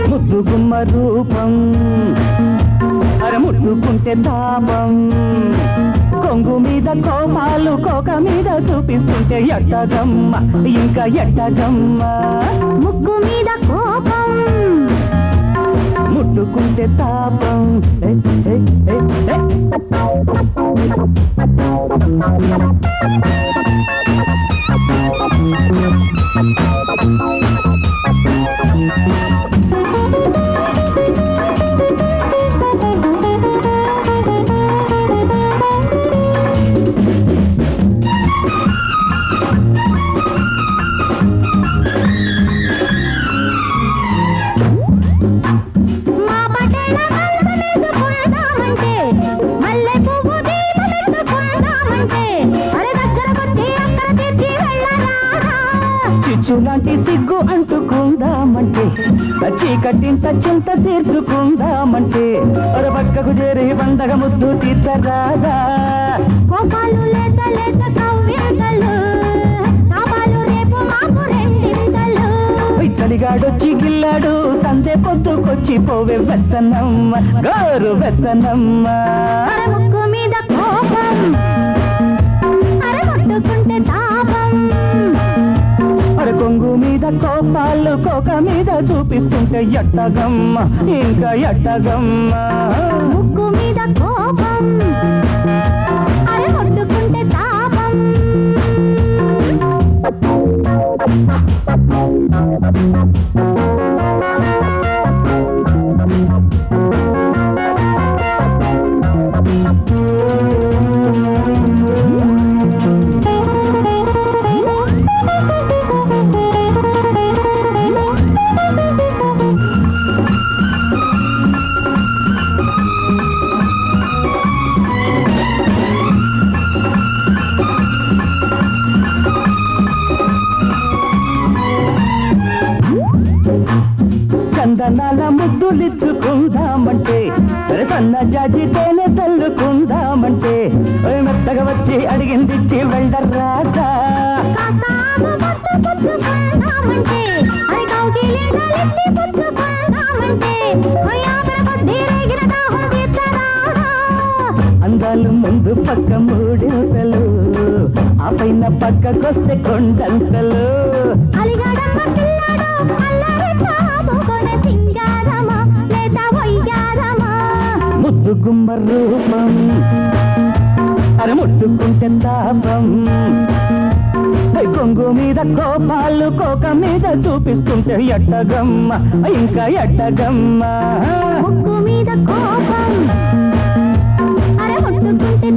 ముద్దుగుమ్మ రూపం అర ముట్టుకుంటే తాపం కొంగు మీద కోపాలు కోక మీద చూపిస్తుంటే ఎట్టగమ్మ ఇంకా ఎట్టగమ్మ ముగ్గు మీద కోపం ముట్టుకుంటే తాపం చిచ్చులాంటి సిగ్గు అంటుకుందామంటే చీకటింత చింత తీర్చుకుందామంటే పక్కకు చేరి పండగ ముద్దు తీర్చరాదా కోపాలు లేత లేత కవ్వింతలు కాపాలు రేపు మాకు రెండింతలు చలిగాడొచ్చి గిల్లాడు సందే పొద్దుకొచ్చి పోవే వెచ్చనమ్మ గారు వెచ్చనమ్మ ముక్కు మీద కోపం అరగొట్టుకుంటే తాపం కొంగు మీద కోపాలు కోక మీద చూపిస్తుంటే ఎట్టగమ్మ ఇంకా ఎట్టగమ్మ ముక్కు మీద కోపం అరగొట్టుకుంటే తాపం చందనాల ముద్దులిచ్చుకుందామంటే సన్న జాజి తేనె చల్లుకుందామంటే మెత్తగా వచ్చి అడిగిందిచ్చి వెళ్ళరాదా అందాలు ముందు పక్క మూడింతలు ఆ పైన పక్కకొస్తే కొండంతలు ముద్దుగుమ్మ రూపం అరే ముట్టుకుంటే తాపం కొంగు మీద కోపాలు కోక మీద చూపిస్తుంటే ఎట్టగమ్మ ఇంకా ఎట్టగమ్మ ముక్కు మీద కోపం అరే ముట్టుకుంటే